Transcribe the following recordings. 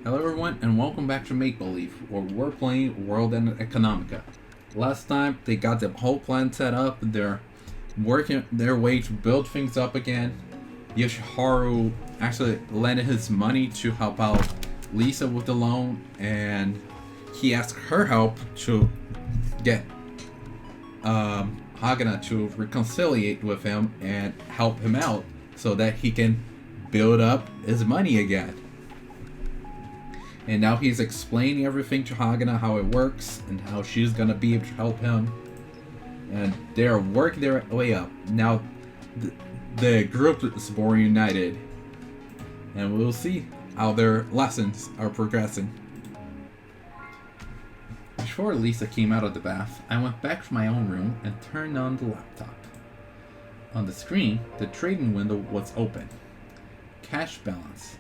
Hello everyone and welcome back to Make Believe, where we're playing World and Economica. Last time they got the whole plan set up, they're working their way to build things up again. Yoshiharu actually lended his money to help out Lisa with the loan, and he asked her help to get Hagana to reconciliate with him and help him out so that he can build up his money again. And now he's explaining everything to Hagana, how it works, and how she's gonna be able to help him. And they're working their way up. Now, the group is more united. And we'll see how their lessons are progressing. Before Lisa came out of the bath, I went back to my own room and turned on the laptop. On the screen, the trading window was open. Cash balance.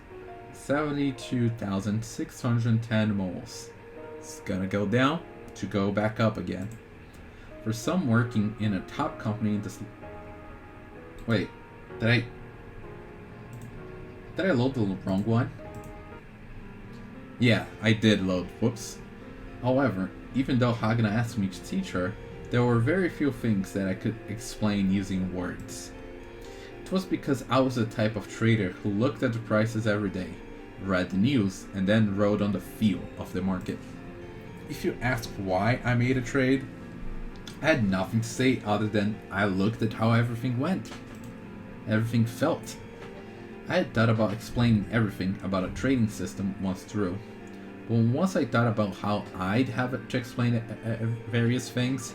72,610 moles. It's gonna go down to go back up again. For some working in a top company, this. Wait, did I load the wrong one? Yeah, I did load. Whoops. However, even though Hagana asked me to teach her, there were very few things that I could explain using words. It was because I was the type of trader who looked at the prices every day, read the news, and then rode on the feel of the market. If you ask why I made a trade, I had nothing to say other than I looked at how everything went. Everything felt. I had thought about explaining everything about a trading system once through. But once I thought about how I'd have to explain various things,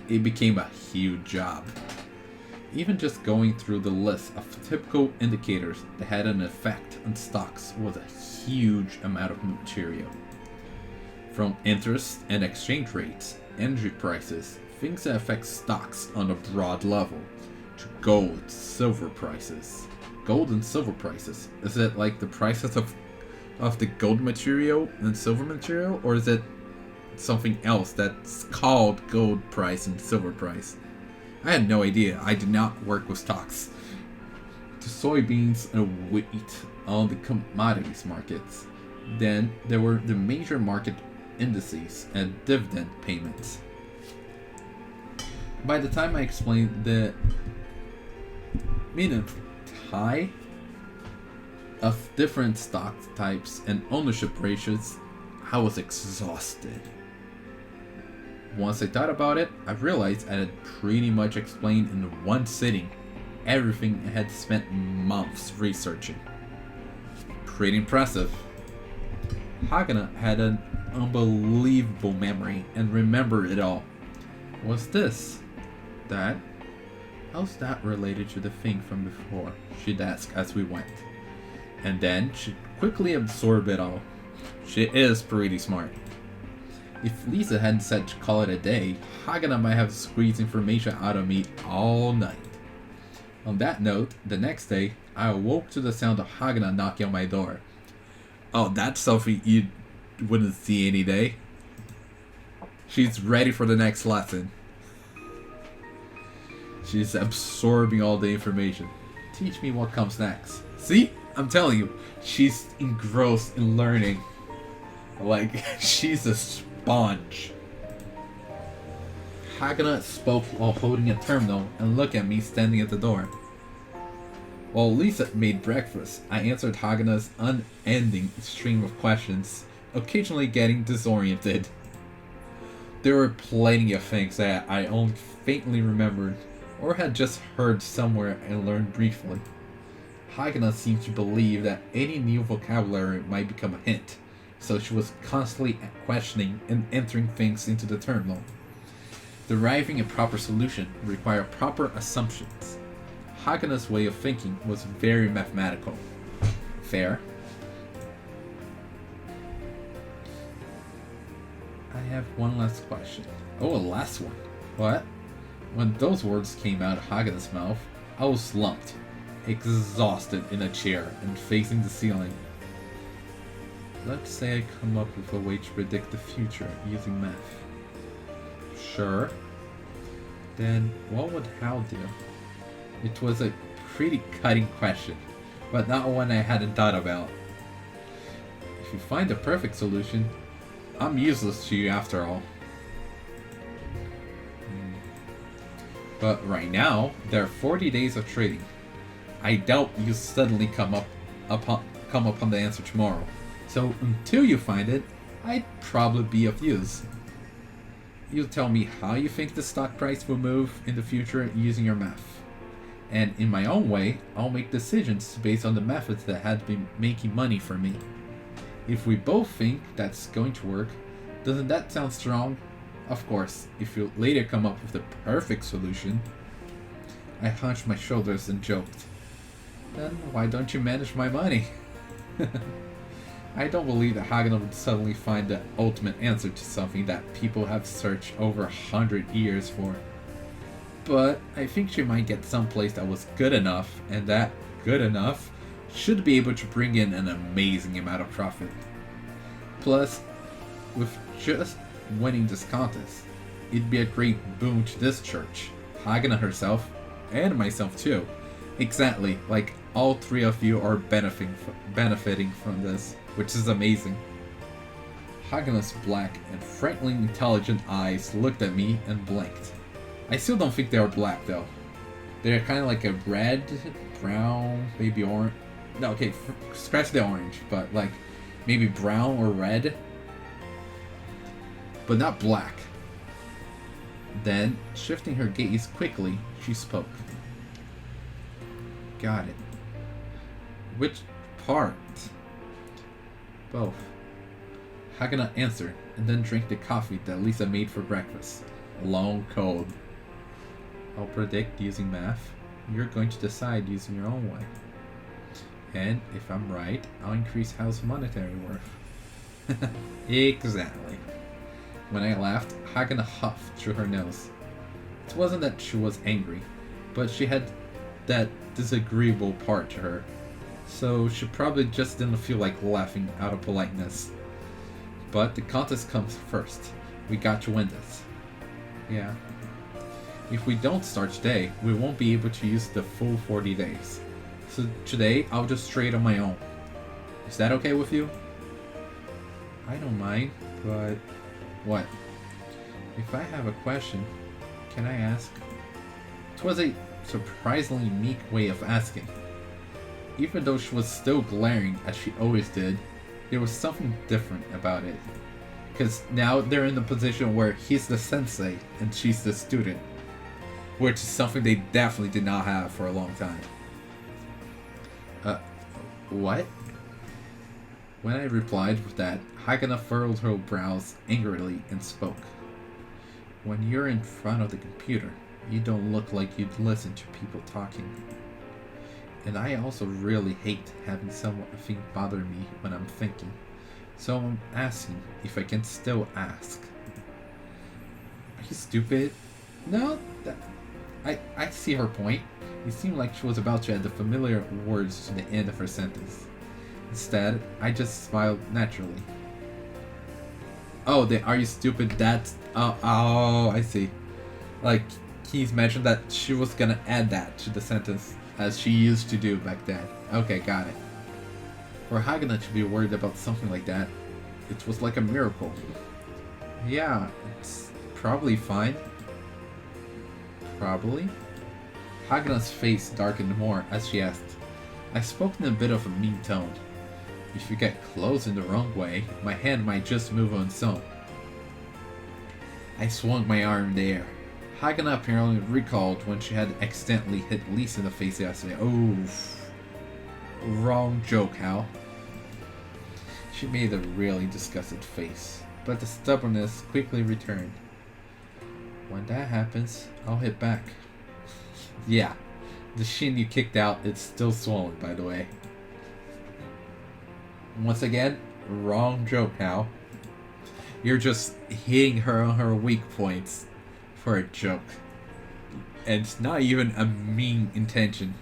it became a huge job. Even just going through the list of typical indicators that had an effect on stocks was a huge amount of material. From interest and exchange rates, energy prices, things that affect stocks on a broad level, to gold, silver prices. Gold and silver prices. Is it like the prices of the gold material and silver material, or is it something else that's called gold price and silver price? I had no idea. I did not work with stocks. To soybeans and wheat on the commodities markets. Then there were the major market indices and dividend payments. By the time I explained the minimum tie of different stock types and ownership ratios, I was exhausted. Once I thought about it, I realized I had pretty much explained in one sitting everything I had spent months researching. Pretty impressive. Hagana had an unbelievable memory and remembered it all. What's this? That? How's that related to the thing from before? She'd ask as we went. And then she'd quickly absorb it all. She is pretty smart. If Lisa hadn't said to call it a day, Hagana might have squeezed information out of me all night. On that note, the next day, I awoke to the sound of Hagana knocking on my door. Oh, that's something you wouldn't see any day. She's ready for the next lesson. She's absorbing all the information. Teach me what comes next. See? I'm telling you, she's engrossed in learning. Like, she's a sponge. Hagana spoke while holding a terminal and looked at me standing at the door. While Lisa made breakfast, I answered Hagana's unending stream of questions, occasionally getting disoriented. There were plenty of things that I only faintly remembered, or had just heard somewhere and learned briefly. Hagana seemed to believe that any new vocabulary might become a hint, so she was constantly questioning and entering things into the terminal. Deriving a proper solution required proper assumptions. Hagana's way of thinking was very mathematical. Fair? I have one last question. Oh, a last one. What? When those words came out of Hagana's mouth, I was slumped, exhausted in a chair and facing the ceiling. Let's say I come up with a way to predict the future using math. Sure. Then what would Hal do? It was a pretty cutting question, but not one I hadn't thought about. If you find the perfect solution, I'm useless to you after all. But right now, there are 40 days of trading. I doubt you suddenly come upon the answer tomorrow. So until you find it, I'd probably be of use. You'll tell me how you think the stock price will move in the future using your math. And in my own way, I'll make decisions based on the methods that have been making money for me. If we both think that's going to work, doesn't that sound strong? Of course, if you later come up with the perfect solution. I hunched my shoulders and joked. Then why don't you manage my money? I don't believe that Hagana would suddenly find the ultimate answer to something that people have searched over 100 years for. But I think she might get someplace that was good enough, and that good enough should be able to bring in an amazing amount of profit. Plus, with just winning this contest, it'd be a great boon to this church, Hagana herself, and myself too. Exactly, like all three of you are benefiting from this, which is amazing. Hagana's black and frankly intelligent eyes looked at me and blinked. I still don't think they are black though. They're kind of like a red, brown, maybe orange. No, okay, scratch the orange, but like maybe brown or red. But not black. Then, shifting her gaze quickly, she spoke. Got it. Which part? Both. Hagana answered, and then drank the coffee that Lisa made for breakfast. Long cold. I'll predict using math. You're going to decide using your own way. And if I'm right, I'll increase Hal's monetary worth. Exactly. When I laughed, Hagana huffed through her nose. It wasn't that she was angry, but she had that disagreeable part to her, so she probably just didn't feel like laughing out of politeness. But the contest comes first. We got to win this. Yeah. If we don't start today, we won't be able to use the full 40 days. So today, I'll just trade on my own. Is that okay with you? I don't mind, but... What? If I have a question, can I ask? It was a surprisingly meek way of asking. Even though she was still glaring as she always did, there was something different about it. Because now they're in the position where he's the sensei and she's the student. Which is something they definitely did not have for a long time. What? When I replied with that, Hagana furrowed her brows angrily and spoke. When you're in front of the computer, you don't look like you'd listen to people talking. And I also really hate having something bother me when I'm thinking. So I'm asking if I can still ask. Are you stupid? No, I see her point. It seemed like she was about to add the familiar words to the end of her sentence. Instead, I just smiled naturally. Oh, are you stupid? That's... Oh, I see. Like, he's mentioned that she was gonna add that to the sentence, as she used to do back then. Okay, got it. For Hagana to be worried about something like that, it was like a miracle. Yeah, it's probably fine. Probably? Hagana's face darkened more as she asked. I spoke in a bit of a mean tone. If you get close in the wrong way, my hand might just move on its own. I swung my arm in the air. Hagana apparently recalled when she had accidentally hit Lisa in the face yesterday. Oh, wrong joke, Hal. She made a really disgusted face, but the stubbornness quickly returned. When that happens, I'll hit back. Yeah, the shin you kicked out is still swollen, by the way. Once again, wrong joke, Hal. You're just hitting her on her weak points for a joke. And it's not even a mean intention.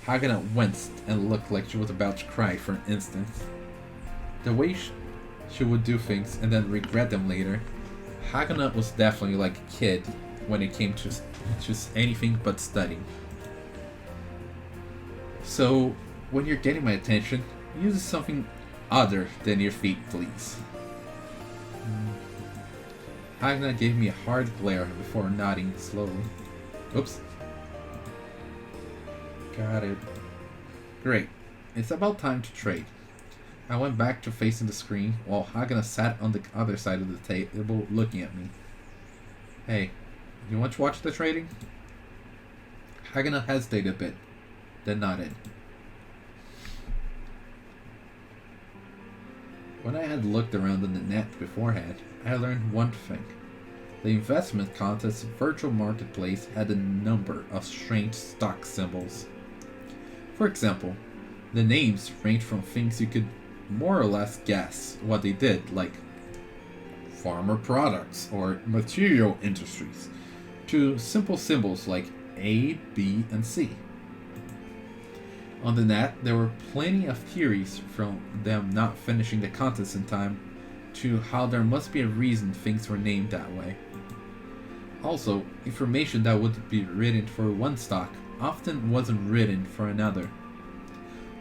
Hagana winced and looked like she was about to cry for an instant. The way she would do things and then regret them later, Hagana was definitely like a kid when it came to just anything but studying. So, when you're getting my attention, use something other than your feet, please. Hagana gave me a hard glare before nodding slowly. Oops. Got it. Great. It's about time to trade. I went back to facing the screen while Hagana sat on the other side of the table looking at me. Hey, you want to watch the trading? Hagana hesitated a bit, then nodded. When I had looked around on the net beforehand, I learned one thing. The investment contest virtual marketplace had a number of strange stock symbols. For example, the names ranged from things you could more or less guess what they did, like farmer products or material industries, to simple symbols like A, B, and C. On the net, there were plenty of theories, from them not finishing the contest in time to how there must be a reason things were named that way. Also, information that would be written for one stock often wasn't written for another.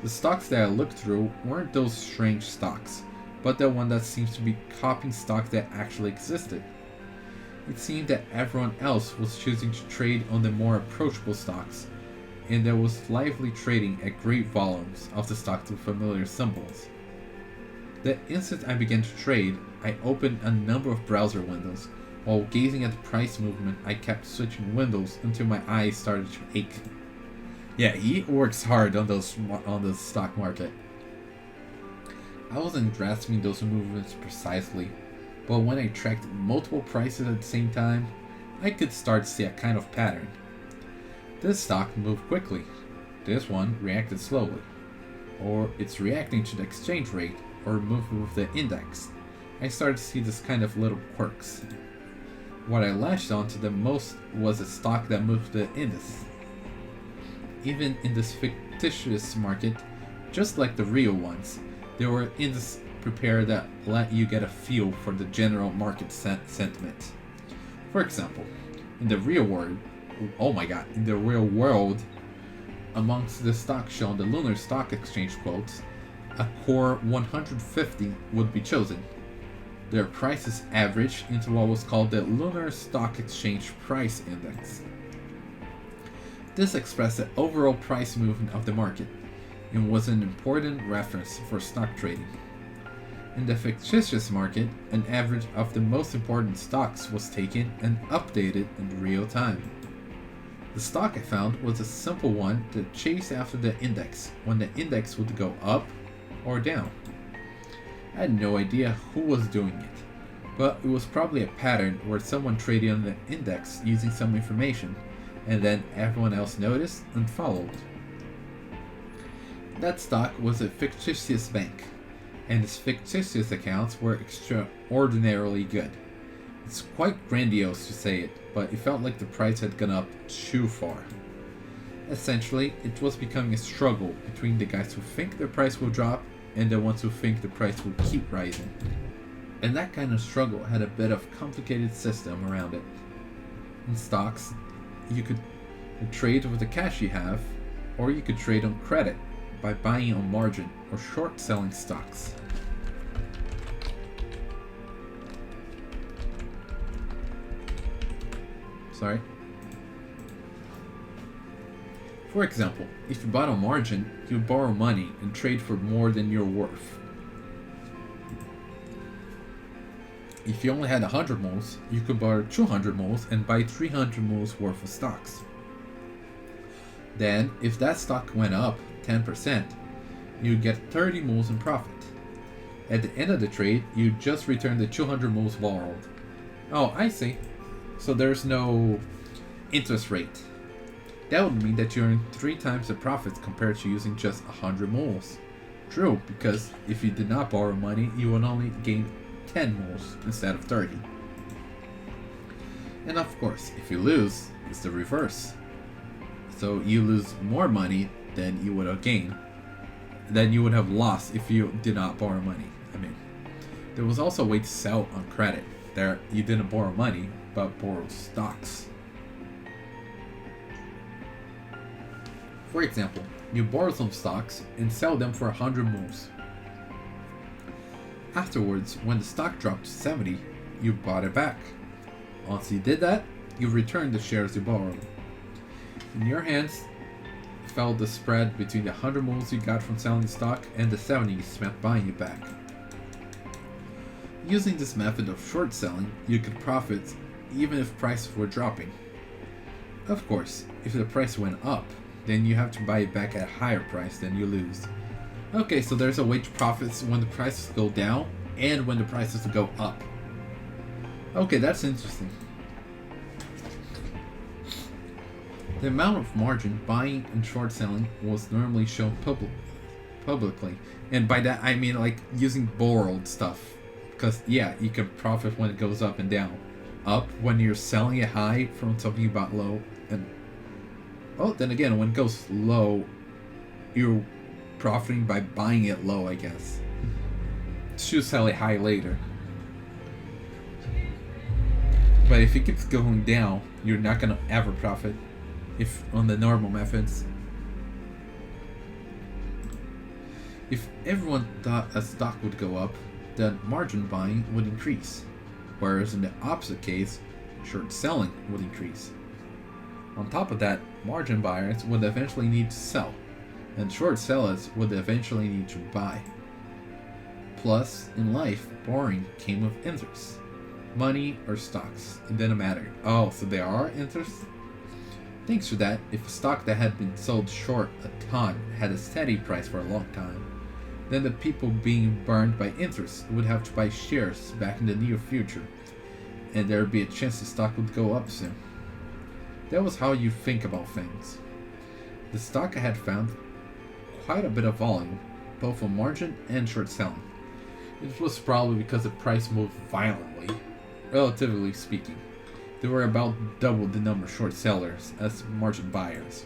The stocks that I looked through weren't those strange stocks, but the one that seems to be copying stocks that actually existed. It seemed that everyone else was choosing to trade on the more approachable stocks, and there was lively trading at great volumes of the stocks with familiar symbols. The instant I began to trade, I opened a number of browser windows. While gazing at the price movement, I kept switching windows until my eyes started to ache. Yeah, he works hard on the stock market. I wasn't grasping those movements precisely, but when I tracked multiple prices at the same time, I could start to see a kind of pattern. This stock moved quickly. This one reacted slowly. Or it's reacting to the exchange rate, or moved with the index. I started to see this kind of little quirks. What I latched onto the most was a stock that moved the index. Even in this fictitious market, just like the real ones, there were indices prepared that let you get a feel for the general market sentiment. For example, in the real world, amongst the stocks shown the Lunar Stock Exchange quotes, a core 150 would be chosen. Their prices averaged into what was called the Lunar Stock Exchange Price Index. This expressed the overall price movement of the market and was an important reference for stock trading. In the fictitious market, an average of the most important stocks was taken and updated in real time. The stock I found was a simple one that chased after the index when the index would go up or down. I had no idea who was doing it, but it was probably a pattern where someone traded on the index using some information, and then everyone else noticed and followed. That stock was a fictitious bank, and its fictitious accounts were extraordinarily good. It's quite grandiose to say it, but it felt like the price had gone up too far. Essentially, it was becoming a struggle between the guys who think the price will drop and the ones who think the price will keep rising. And that kind of struggle had a bit of complicated system around it. In stocks, you could trade with the cash you have, or you could trade on credit by buying on margin or short selling stocks. For example, if you bought on margin, you borrow money and trade for more than you're worth. If you only had 100 moles, you could borrow 200 moles and buy 300 moles worth of stocks. Then, if that stock went up 10%, you'd get 30 moles in profit. At the end of the trade, you just return the 200 moles borrowed. Oh, I see. So there's no interest rate. That would mean that you earn 3 times the profits compared to using just 100 moles. True, because if you did not borrow money, you would only gain 10 moles instead of 30. And of course, if you lose, it's the reverse. So you lose more money than you would have gained, than you would have lost if you did not borrow money. There was also a way to sell on credit. There, you didn't borrow money, but borrowed stocks. For example, you borrow some stocks and sell them for 100 moles. Afterwards, when the stock dropped to 70, you bought it back. Once you did that, you returned the shares you borrowed. In your hands fell the spread between the 100 moons you got from selling the stock and the 70 you spent buying it back. Using this method of short selling, you could profit even if prices were dropping. Of course, if the price went up, then you have to buy it back at a higher price, then you lose. Okay, so there's a way to profit when the prices go down and when the prices go up. Okay, that's interesting. The amount of margin buying and short selling was normally shown publicly. And by that I mean like using borrowed stuff. Because yeah, you can profit when it goes up and down. Up when you're selling it high from something you bought low. And then again, when it goes low, you're profiting by buying it low, I guess. To sell it high later. But if it keeps going down, you're not gonna ever profit. If on the normal methods. If everyone thought a stock would go up, then margin buying would increase. Whereas in the opposite case, short selling would increase. On top of that, margin buyers would eventually need to sell, and short sellers would eventually need to buy. Plus, in life, borrowing came with interest. Money or stocks, it didn't matter. Oh, so there are interests? Thanks for that, if a stock that had been sold short a ton had a steady price for a long time, then the people being burned by interest would have to buy shares back in the near future, and there would be a chance the stock would go up soon. That was how you think about things. The stock had found quite a bit of volume, both on margin and short selling. It was probably because the price moved violently, relatively speaking. There were about double the number of short sellers as margin buyers.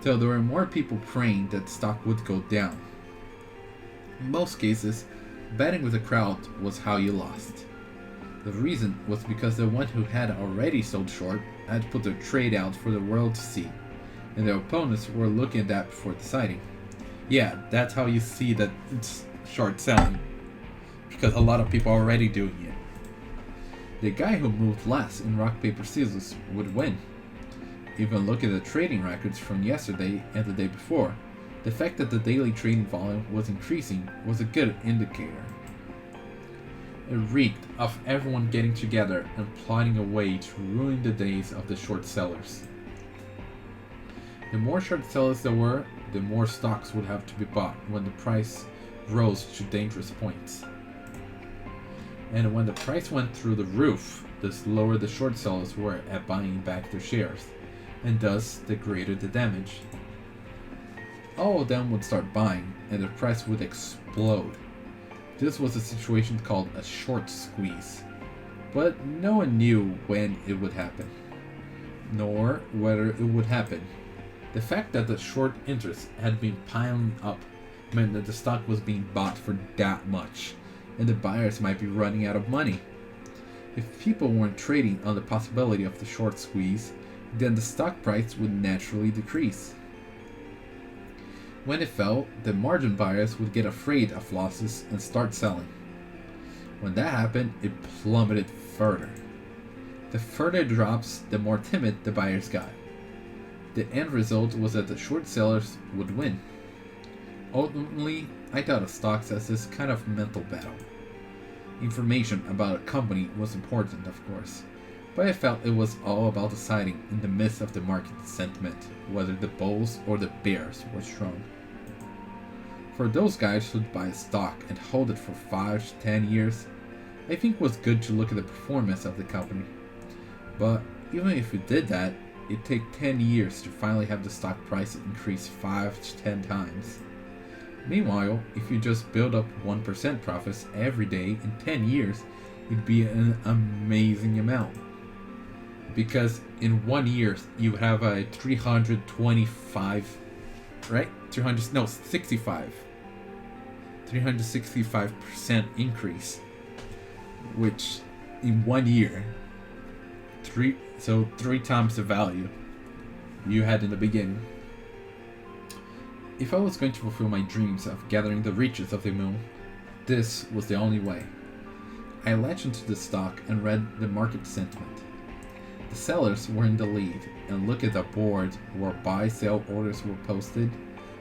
So there were more people praying that the stock would go down. In most cases, betting with the crowd was how you lost. The reason was because the one who had already sold short had put their trade out for the world to see, and their opponents were looking at that before deciding. Yeah, that's how you see that it's short selling, because a lot of people are already doing it. The guy who moved last in rock, paper, scissors would win. Even look at the trading records from yesterday and the day before. The fact that the daily trading volume was increasing was a good indicator. It reeked of everyone getting together and plotting a way to ruin the days of the short sellers. The more short sellers there were, the more stocks would have to be bought when the price rose to dangerous points. And when the price went through the roof, the slower the short sellers were at buying back their shares, and thus the greater the damage. All of them would start buying, and the price would explode. This was a situation called a short squeeze, but no one knew when it would happen, nor whether it would happen. The fact that the short interest had been piling up meant that the stock was being bought for that much, and the buyers might be running out of money. If people weren't trading on the possibility of the short squeeze, then the stock price would naturally decrease. When it fell, the margin buyers would get afraid of losses and start selling. When that happened, it plummeted further. The further drops, the more timid the buyers got. The end result was that the short sellers would win. Ultimately, I thought of stocks as this kind of mental battle. Information about a company was important, of course, but I felt it was all about deciding in the midst of the market sentiment whether the bulls or the bears were strong. For those guys who'd buy a stock and hold it for 5 to 10 years, I think it was good to look at the performance of the company. But even if you did that, it'd take 10 years to finally have the stock price increase 5 to 10 times. Meanwhile, if you just build up 1% profits every day in 10 years, it'd be an amazing amount. Because in 1 year, you have a 325, right? 365% increase, which in 1 year, three times the value you had in the beginning. If I was going to fulfill my dreams of gathering the riches of the moon, This was the only way. I latched into the stock and read the market sentiment. The sellers were in the lead, and look at the board where buy-sell orders were posted.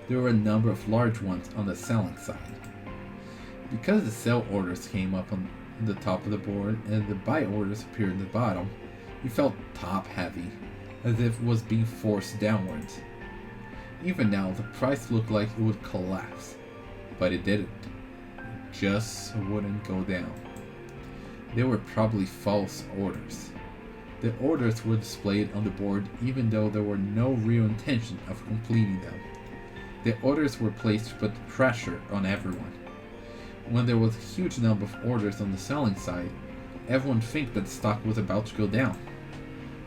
There were a number of large ones on the selling side. Because the sell orders came up on the top of the board and the buy orders appeared at the bottom, it felt top-heavy, as if it was being forced downwards. Even now, the price looked like it would collapse, but it didn't. It just wouldn't go down. They were probably false orders. The orders were displayed on the board even though there were no real intention of completing them. The orders were placed to put pressure on everyone. When there was a huge number of orders on the selling side, everyone think that the stock was about to go down.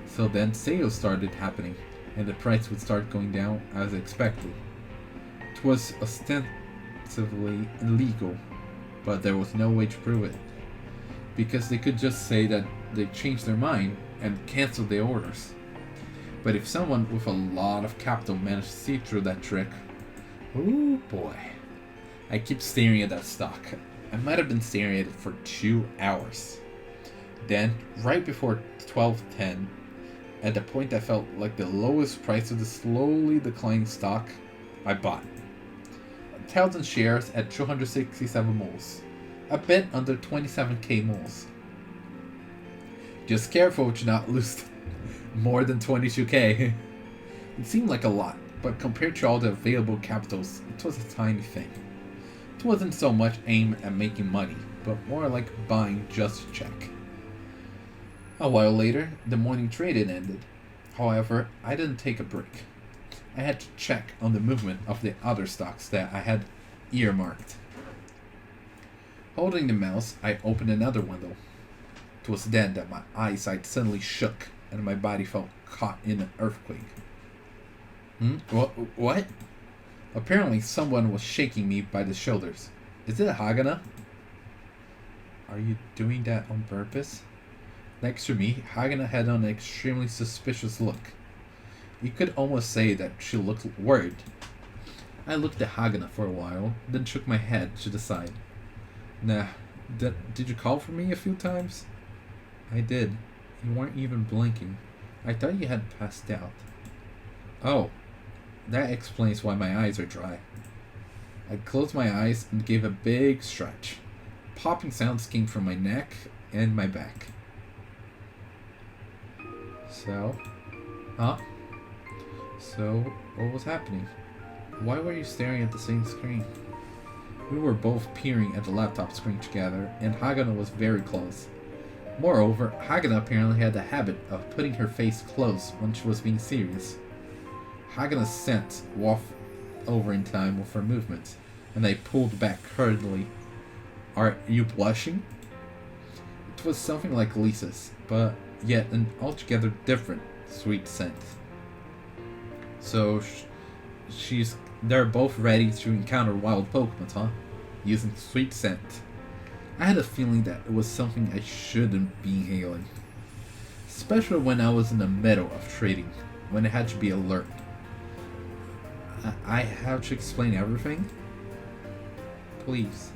So then sales started happening, and the price would start going down as expected. It was ostensibly illegal, but there was no way to prove it, because they could just say that they changed their mind and cancel the orders. But if someone with a lot of capital managed to see through that trick, oh boy. I keep staring at that stock. I might have been staring at it for 2 hours. Then, right before 12:10, at the point I felt like the lowest price of the slowly declining stock, I bought 1,000 shares at 267 moles. A bit under 27k moles. Just careful to not lose more than 22k. It seemed like a lot, but compared to all the available capitals, it was a tiny thing. It wasn't so much aimed at making money, but more like buying just to check. A while later, the morning trade had ended. However, I didn't take a break. I had to check on the movement of the other stocks that I had earmarked. Holding the mouse, I opened another window. It was then that my eyesight suddenly shook and my body felt caught in an earthquake. What? Apparently someone was shaking me by the shoulders. Is it Hagana? Are you doing that on purpose? Next to me, Hagana had an extremely suspicious look. You could almost say that she looked worried. I looked at Hagana for a while, then shook my head to the side. Nah, did you call for me a few times? I did. You weren't even blinking. I thought you had passed out. Oh, that explains why my eyes are dry. I closed my eyes and gave a big stretch. Popping sounds came from my neck and my back. So, what was happening? Why were you staring at the same screen? We were both peering at the laptop screen together, and Hagana was very close. Moreover, Hagana apparently had the habit of putting her face close when she was being serious. Hagana's scent wafted over in time with her movements, and I pulled back hurriedly. Are you blushing? It was something like Lisa's, but yet an altogether different sweet scent. So, they're both ready to encounter wild Pokemon, huh? Using sweet scent. I had a feeling that it was something I shouldn't be inhaling. Especially when I was in the middle of trading, when I had to be alert. I have to explain everything? Please.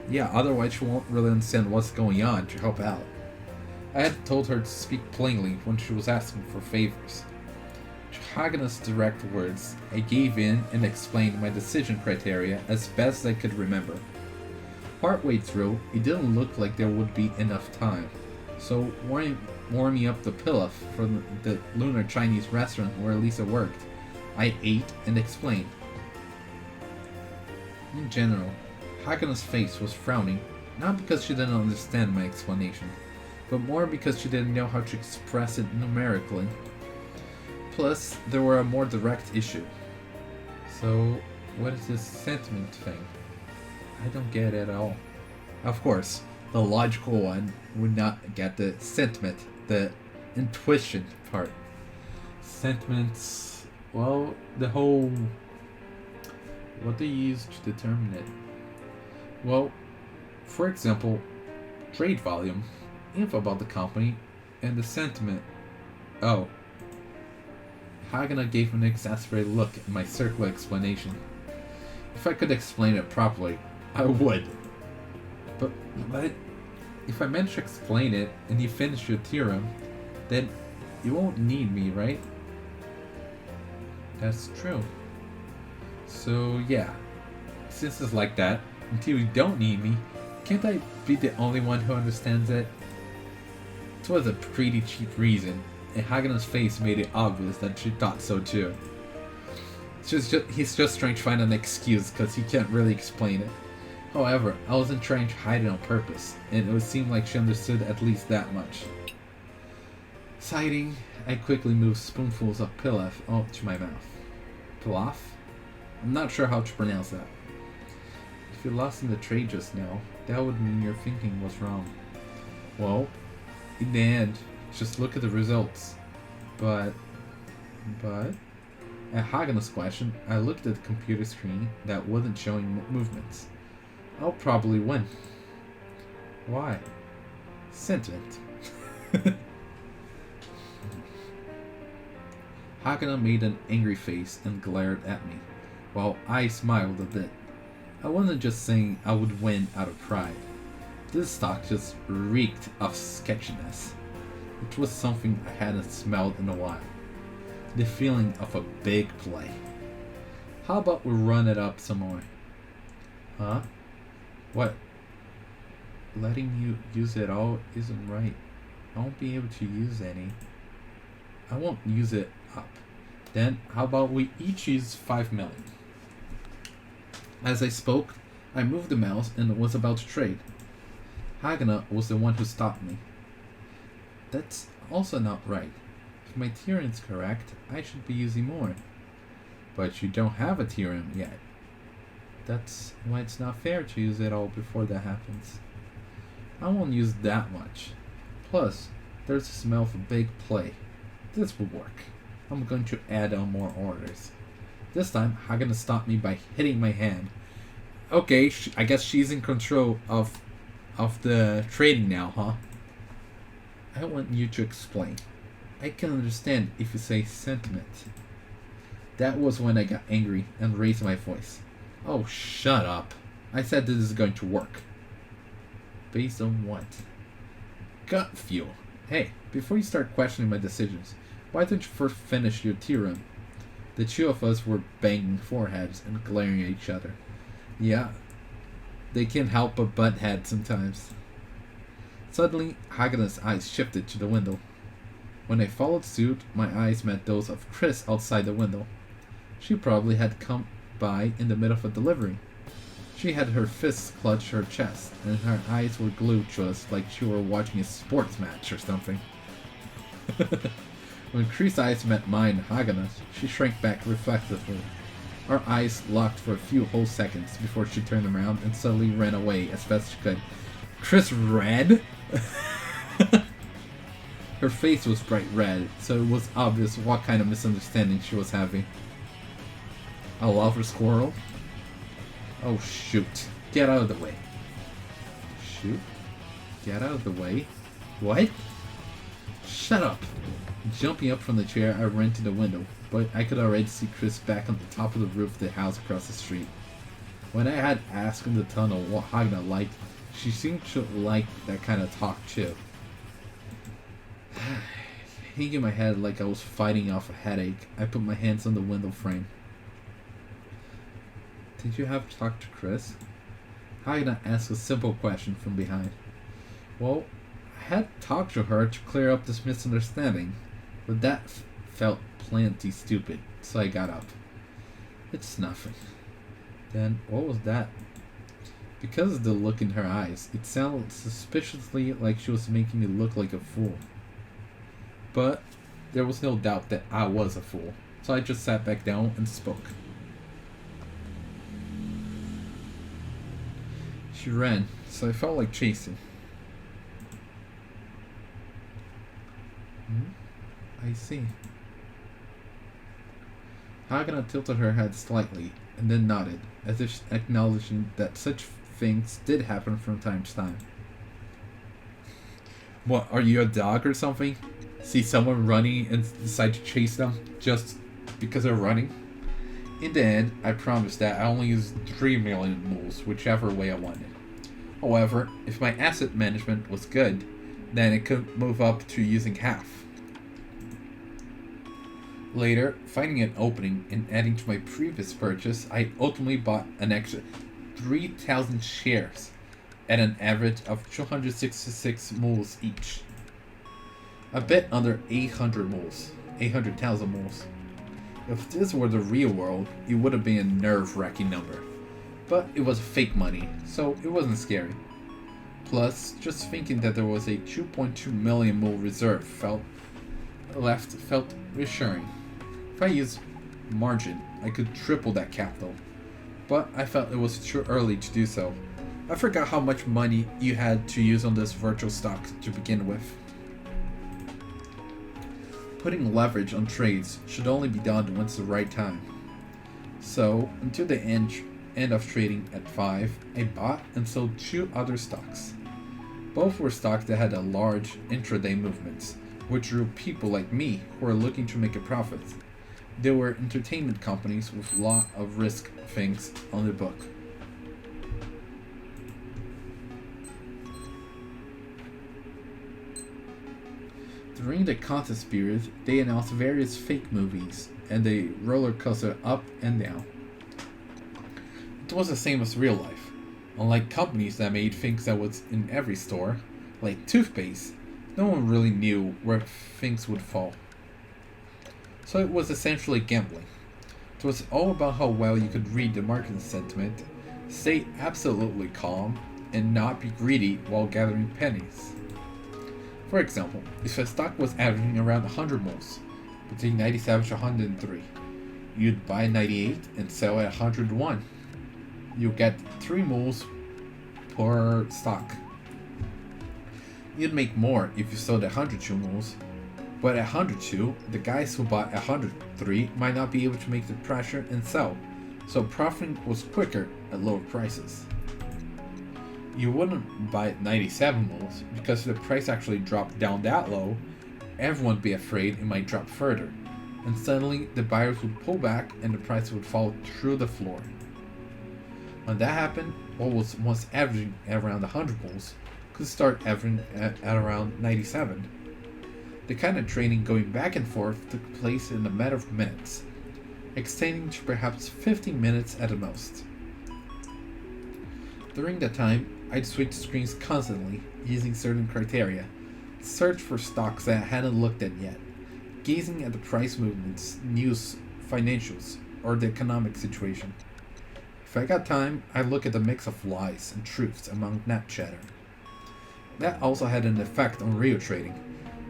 Yeah, otherwise you won't really understand what's going on to help out. I had told her to speak plainly when she was asking for favors. To Hagana's direct words, I gave in and explained my decision criteria as best I could remember. Partway through, it didn't look like there would be enough time, so warming up the pilaf from the lunar Chinese restaurant where Lisa worked, I ate and explained. In general, Hagana's face was frowning, not because she didn't understand my explanation, but more because she didn't know how to express it numerically. Plus, there were a more direct issue. So, what is this sentiment thing? I don't get it at all. Of course, the logical one would not get the sentiment, the intuition part. Sentiments, well, the whole... what they use to determine it. Well, for example, trade volume, info about the company, and the sentiment. Oh. Hagana gave an exasperated look at my circular explanation. If I could explain it properly, I would. But, but if I manage to explain it and you finish your theorem, then you won't need me, right? That's true. So yeah, since it's like that, until you don't need me, can't I be the only one who understands it? It was a pretty cheap reason, and Hagana's face made it obvious that she thought so too. He's just trying to find an excuse because he can't really explain it. However, I wasn't trying to hide it on purpose, and it would seem like she understood at least that much. Sighing, I quickly moved spoonfuls of pilaf to my mouth. Pilaf? I'm not sure how to pronounce that. If you lost in the trade just now, that would mean your thinking was wrong. Well, in the end, just look at the results. But... At Hagana's question, I looked at the computer screen that wasn't showing movements. I'll probably win. Why? Sentiment. Hagana made an angry face and glared at me, while I smiled a bit. I wasn't just saying I would win out of pride. This talk just reeked of sketchiness. It was something I hadn't smelled in a while. The feeling of a big play. How about we run it up some more? Huh? What? Letting you use it all isn't right. I won't be able to use any. I won't use it up. Then how about we each use 5 million? As I spoke, I moved the mouse and was about to trade. Hagana was the one who stopped me. That's also not right. If my theorem is correct, I should be using more. But you don't have a theorem yet. That's why it's not fair to use it all before that happens. I won't use that much. Plus, there's a smell of a big play. This will work. I'm going to add on more orders. This time, Hagana stopped me by hitting my hand. Okay, I guess she's in control of the trading now, huh? I want you to explain. I can understand if you say sentiment. That was when I got angry and raised my voice. Oh, shut up. I said this is going to work. Based on what? Gut feel. Hey, before you start questioning my decisions, why don't you first finish your theorem? The two of us were banging foreheads and glaring at each other. Yeah, they can't help but butt heads sometimes. Suddenly, Hagana's eyes shifted to the window. When I followed suit, my eyes met those of Chris outside the window. She probably had come by in the middle of a delivery. She had her fists clutched her chest, and her eyes were glued to us like she were watching a sports match or something. When Chris' eyes met mine and Hagana's, she shrank back reflectively. Our eyes locked for a few whole seconds before she turned around and suddenly ran away as fast as she could. Chris red? Her face was bright red, so it was obvious what kind of misunderstanding she was having. A lover squirrel? Oh shoot. Get out of the way. Shoot? Get out of the way? What? Shut up! Jumping up from the chair, I ran to the window, but I could already see Chris back on the top of the roof of the house across the street. When I had asked in the tunnel what Hagana liked, she seemed to like that kind of talk too. Hanging my head like I was fighting off a headache, I put my hands on the window frame. Did you have to talk to Chris? Hagana asked a simple question from behind. Well, I had talked to her to clear up this misunderstanding, but that felt plenty stupid, so I got up. It's nothing. Then, what was that? Because of the look in her eyes, it sounded suspiciously like she was making me look like a fool. But there was no doubt that I was a fool, so I just sat back down and spoke. She ran, so I felt like chasing. I see. Hagana tilted her head slightly, and then nodded, as if acknowledging that such things did happen from time to time. What, are you a dog or something? See someone running and decide to chase them just because they're running? In the end, I promised that I only used 3 million moves, whichever way I wanted. However, if my asset management was good, then it could move up to using half. Later, finding an opening and adding to my previous purchase, I ultimately bought an extra 3,000 shares at an average of 266 moles each. A bit under 800,000 moles. If this were the real world, it would have been a nerve-wracking number. But it was fake money, so it wasn't scary. Plus, just thinking that there was a 2.2 million mole reserve felt reassuring. If I used margin, I could triple that capital. But I felt it was too early to do so. I forgot how much money you had to use on this virtual stock to begin with. Putting leverage on trades should only be done when it's the right time. So, until the end of trading at 5, I bought and sold 2 other stocks. Both were stocks that had a large intraday movements, which drew people like me who were looking to make a profit. They were entertainment companies with a lot of risk things on the book. During the contest period, they announced various fake movies, and they roller coaster up and down. It was the same as real life. Unlike companies that made things that was in every store, like toothpaste, no one really knew where things would fall. So it was essentially gambling. It was all about how well you could read the market sentiment, stay absolutely calm, and not be greedy while gathering pennies. For example, if a stock was averaging around 100 moles, between 97 to 103, you'd buy 98 and sell at 101. You'll get 3 moles per stock. You'd make more if you sold at 102 moles, but at 102, the guys who bought at 103 might not be able to make the pressure and sell, so profiting was quicker at lower prices. You wouldn't buy at 97 moles because if the price actually dropped down that low, everyone would be afraid it might drop further, and suddenly the buyers would pull back and the price would fall through the floor. When that happened, what was once averaging at around 100 moles could start averaging at around 97. The kind of trading going back and forth took place in a matter of minutes, extending to perhaps 15 minutes at the most. During that time, I'd switch screens constantly, using certain criteria, search for stocks that I hadn't looked at yet, gazing at the price movements, news, financials, or the economic situation. If I got time, I'd look at the mix of lies and truths among net chatter. That also had an effect on real trading,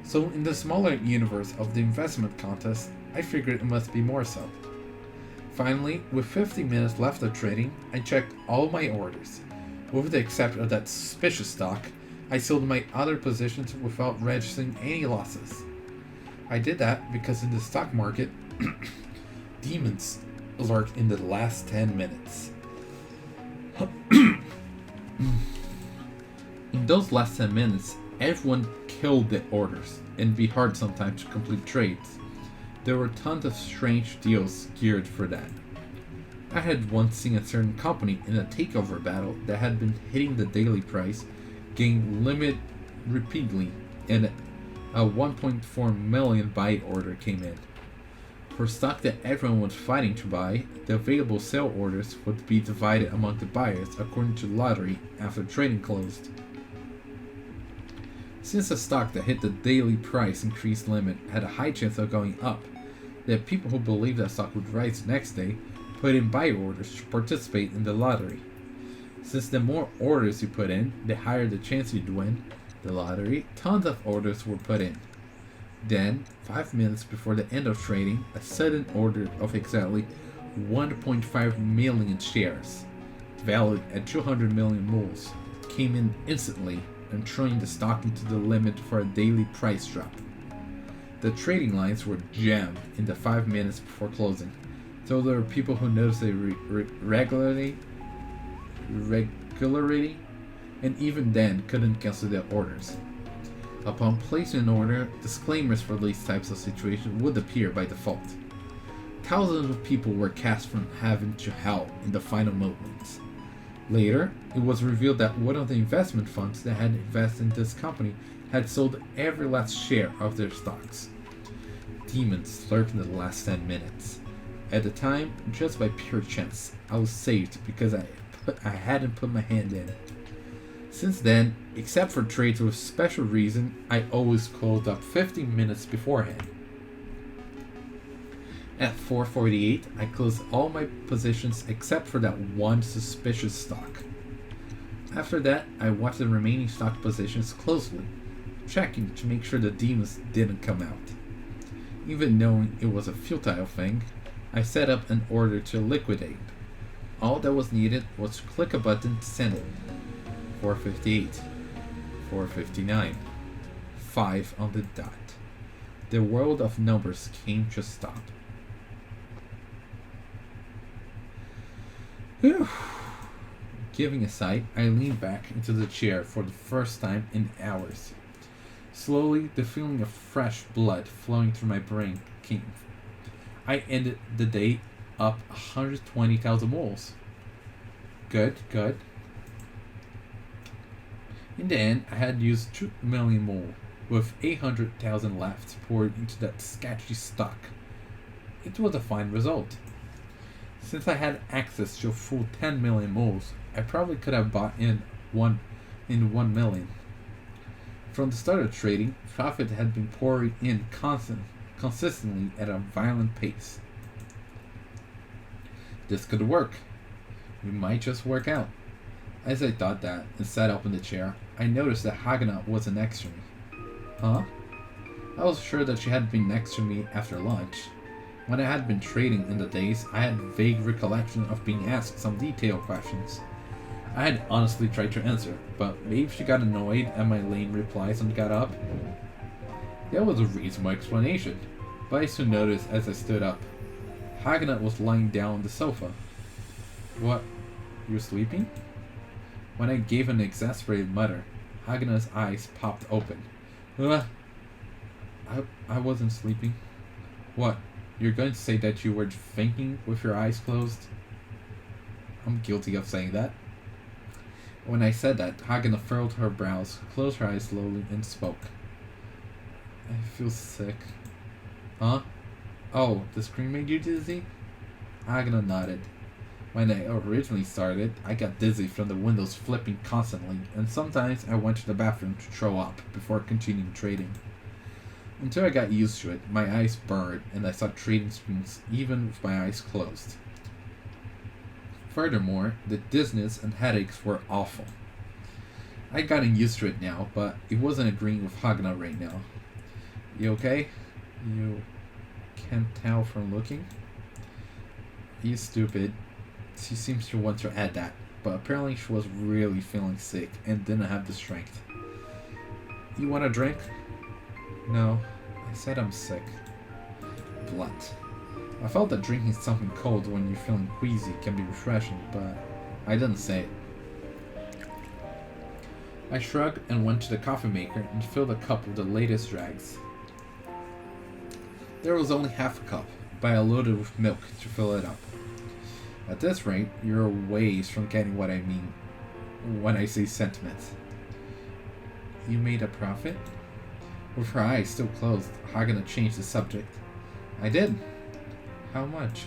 so in the smaller universe of the investment contest, I figured it must be more so. Finally, with 50 minutes left of trading, I checked all my orders. With the exception of that suspicious stock, I sold my other positions without registering any losses. I did that because in the stock market, demons lurk in the last 10 minutes. In those last 10 minutes, everyone killed the orders, and it'd be hard sometimes to complete trades. There were tons of strange deals geared for that. I had once seen a certain company in a takeover battle that had been hitting the daily price, getting limit repeatedly, and a 1.4 million buy order came in. For stock that everyone was fighting to buy, the available sell orders would be divided among the buyers according to lottery after trading closed. Since a stock that hit the daily price increase limit had a high chance of going up, the people who believed that stock would rise the next day put in buy orders to participate in the lottery. Since the more orders you put in, the higher the chance you'd win the lottery, tons of orders were put in. Then, 5 minutes before the end of trading, a sudden order of exactly 1.5 million shares, valued at 200 million moles, came in instantly and throwing the stock into the limit for a daily price drop. The trading lines were jammed in the 5 minutes before closing, so there were people who noticed the regularity, and even then couldn't cancel their orders. Upon placing an order, disclaimers for these types of situations would appear by default. Thousands of people were cast from heaven to hell in the final moments. Later, it was revealed that one of the investment funds that had invested in this company had sold every last share of their stocks. Demons lurked in the last 10 minutes. At the time, just by pure chance, I was saved because I hadn't put my hand in. Since then, except for trades with special reason, I always closed up 15 minutes beforehand. At 4:48, I closed all my positions except for that one suspicious stock. After that, I watched the remaining stock positions closely, checking to make sure the demons didn't come out. Even knowing it was a futile thing, I set up an order to liquidate. All that was needed was to click a button to send it. 4:58, 4:59, 5 on the dot. The world of numbers came to a stop. Whew. Giving a sigh, I leaned back into the chair for the first time in hours. Slowly, the feeling of fresh blood flowing through my brain came. I ended the day up 120,000 moles. Good. In the end, I had used 2 million mole, with 800,000 left poured into that sketchy stock. It was a fine result. Since I had access to a full 10 million moles, I probably could have bought in 1 million. From the start of trading, profit had been pouring in consistently at a violent pace. This could work. It might just work out. As I thought that and sat up in the chair, I noticed that Hagana wasn't next to me. Huh? I was sure that she had been next to me after lunch. When I had been trading in the days, I had vague recollection of being asked some detailed questions. I had honestly tried to answer, but maybe she got annoyed at my lame replies and got up. That was a reasonable explanation, but I soon noticed as I stood up. Hagana was lying down on the sofa. What? You're sleeping? When I gave an exasperated mutter, Hagana's eyes popped open. I wasn't sleeping. What? You're going to say that you were thinking with your eyes closed? I'm guilty of saying that. When I said that, Hagana furrowed her brows, closed her eyes slowly, and spoke. I feel sick. Huh? Oh, the scream made you dizzy? Hagana nodded. When I originally started, I got dizzy from the windows flipping constantly, and sometimes I went to the bathroom to throw up before continuing trading. Until I got used to it, my eyes burned and I saw trading screens even with my eyes closed. Furthermore, the dizziness and headaches were awful. I'd gotten used to it now, but it wasn't agreeing with Hagana right now. You okay? You can't tell from looking? You stupid. She seems to want to add that, but apparently she was really feeling sick and didn't have the strength. You want a drink? No, I said I'm sick. Blunt. I felt that drinking something cold when you're feeling queasy can be refreshing, but I didn't say it. I shrugged and went to the coffee maker and filled a cup with the latest dregs. There was only half a cup, but I loaded with milk to fill it up. At this rate, you're a ways from getting what I mean when I say sentiments. You made a profit? With her eyes still closed, Hagana changed the subject. I did. How much?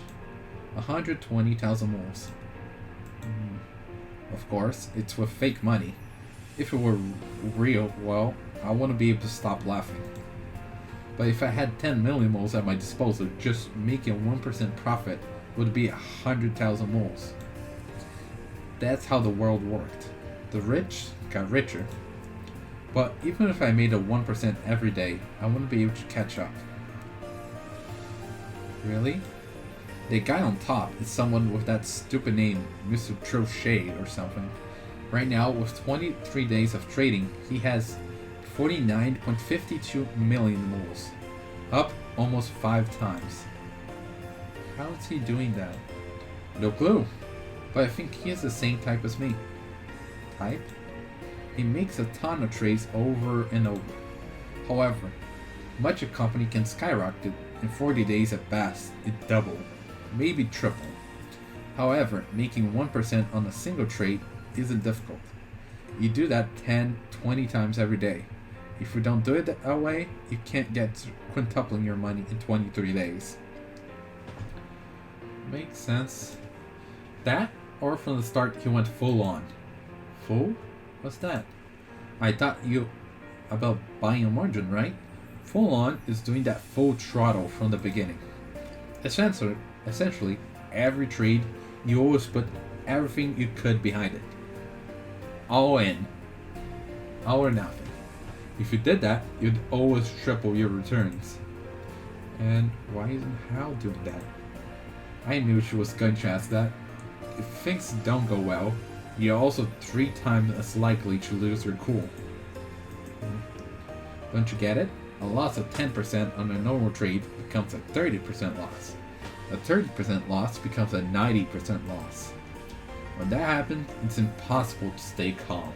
120,000 moles. Of course, it's with fake money. If it were real, well, I wouldn't be able to stop laughing. But if I had 10 million moles at my disposal, just making 1% profit would be 100,000 moles. That's how the world worked. The rich got richer. But even if I made a 1% every day, I wouldn't be able to catch up. Really? The guy on top is someone with that stupid name, Mr. Trochet or something. Right now, with 23 days of trading, he has 49.52 million moles. Up almost 5 times. How is he doing that? No clue. But I think he is the same type as me. Type? He makes a ton of trades over and over. However, much a company can skyrocket in 40 days at best, it double, maybe triple. However, making 1% on a single trade isn't difficult. You do that 10, 20 times every day. If you don't do it that way, you can't get to quintupling your money in 23 days. Makes sense. That, or from the start he went full on. Full? What's that? I thought you about buying a margin, right? Full on is doing that full throttle from the beginning. Essentially, every trade, you always put everything you could behind it. All in. All or nothing. If you did that, you'd always triple your returns. And why isn't Hal doing that? I knew she was going to ask that. If things don't go well, you're also 3 times as likely to lose your cool. Don't you get it? A loss of 10% on a normal trade becomes a 30% loss. A 30% loss becomes a 90% loss. When that happens, it's impossible to stay calm.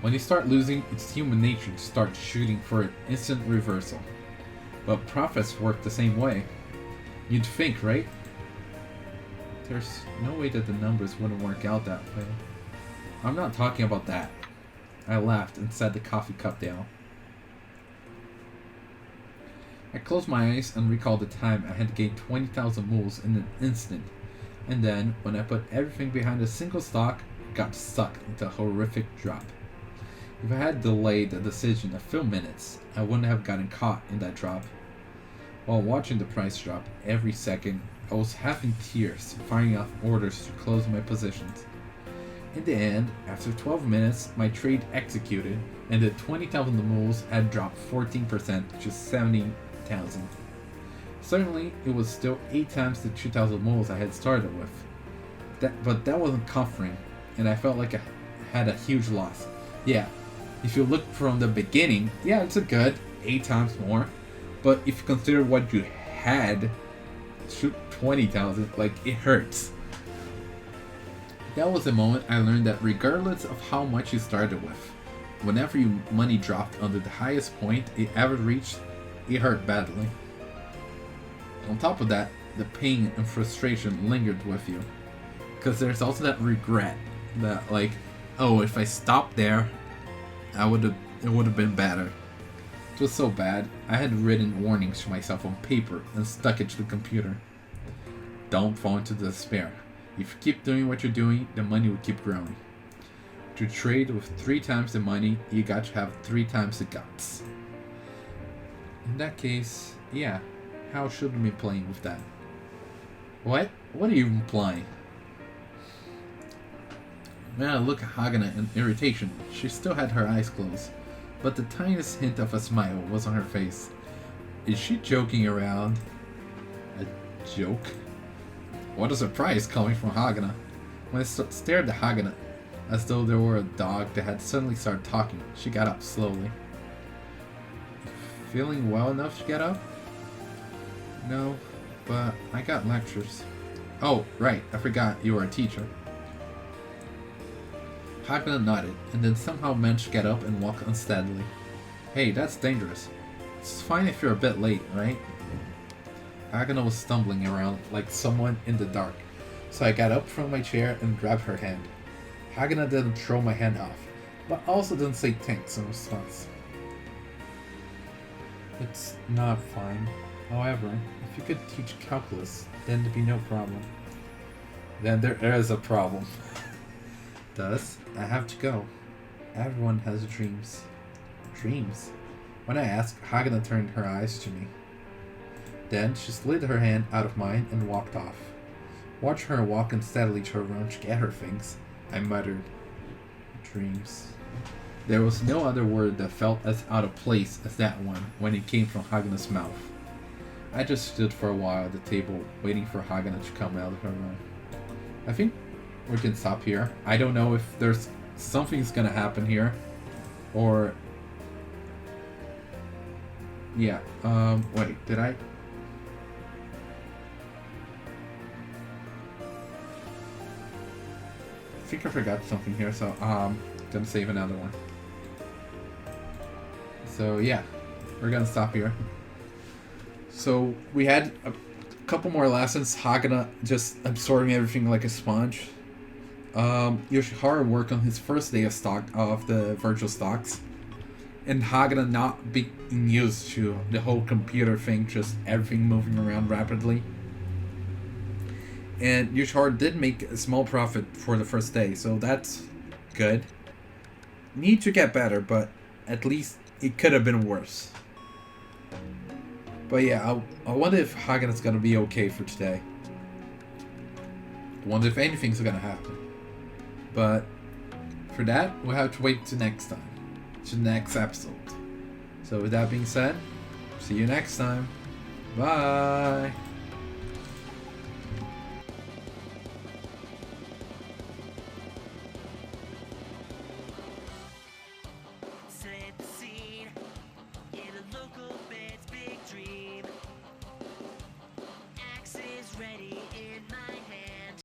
When you start losing, it's human nature to start shooting for an instant reversal. But profits work the same way. You'd think, right? There's no way that the numbers wouldn't work out that way. I'm not talking about that. I laughed and set the coffee cup down. I closed my eyes and recalled the time I had gained 20,000 moles in an instant. And then, when I put everything behind a single stock, it got sucked into a horrific drop. If I had delayed the decision a few minutes, I wouldn't have gotten caught in that drop. While watching the price drop every second, I was half in tears, firing off orders to close my positions. In the end, after 12 minutes, my trade executed, and the 20,000 moles had dropped 14% to 70,000. Certainly, it was still 8 times the 2,000 moles I had started with. But that wasn't comforting, and I felt like I had a huge loss. Yeah, if you look from the beginning, yeah, it's a good 8 times more. But if you consider what you had, 20,000, like, it hurts. That was the moment I learned that regardless of how much you started with, whenever your money dropped under the highest point it ever reached, it hurt badly. On top of that, the pain and frustration lingered with you. Because there's also that regret that, like, oh, if I stopped there, it would have been better. It was so bad, I had written warnings to myself on paper and stuck it to the computer. Don't fall into despair. If you keep doing what you're doing, the money will keep growing. To trade with 3 times the money, you got to have 3 times the guts. In that case, yeah, how should we be playing with that? What? What are you implying? When I looked at Hagana in irritation, she still had her eyes closed, but the tiniest hint of a smile was on her face. Is she joking around? A joke? What a surprise coming from Hagana. When I stared at Hagana, as though there were a dog that had suddenly started talking, she got up slowly. Feeling well enough to get up? No, but I got lectures. Oh, right, I forgot you were a teacher. Hagana nodded, and then somehow managed to get up and walk unsteadily. Hey, that's dangerous. It's fine if you're a bit late, right? Hagana was stumbling around like someone in the dark, so I got up from my chair and grabbed her hand. Hagana didn't throw my hand off, but also didn't say thanks in response. It's not fine. However, if you could teach calculus, then there'd be no problem. Then there is a problem. Thus, I have to go. Everyone has dreams. Dreams? When I asked, Hagana turned her eyes to me. Then she slid her hand out of mine and walked off. Watch her walk unsteadily to her room to get her things. I muttered, dreams. There was no other word that felt as out of place as that one when it came from Hagana's mouth. I just stood for a while at the table, waiting for Hagana to come out of her room. I think we can stop here. I don't know if there's something's gonna happen here, or yeah. Wait, did I? I think I forgot something here, so gonna save another one. So yeah, we're gonna stop here. So we had Couple more lessons. Hagana just absorbing everything like a sponge. Yoshiharu worked on his first day of the virtual stocks, and Hagana not being used to the whole computer thing, just everything moving around rapidly. And Yoshiharu did make a small profit for the first day, so that's good. Need to get better, but at least it could have been worse. But yeah, I wonder if Hagana's gonna be okay for today. I wonder if anything's gonna happen. But for that, we'll have to wait till next time. To the next episode. So with that being said, see you next time. Bye!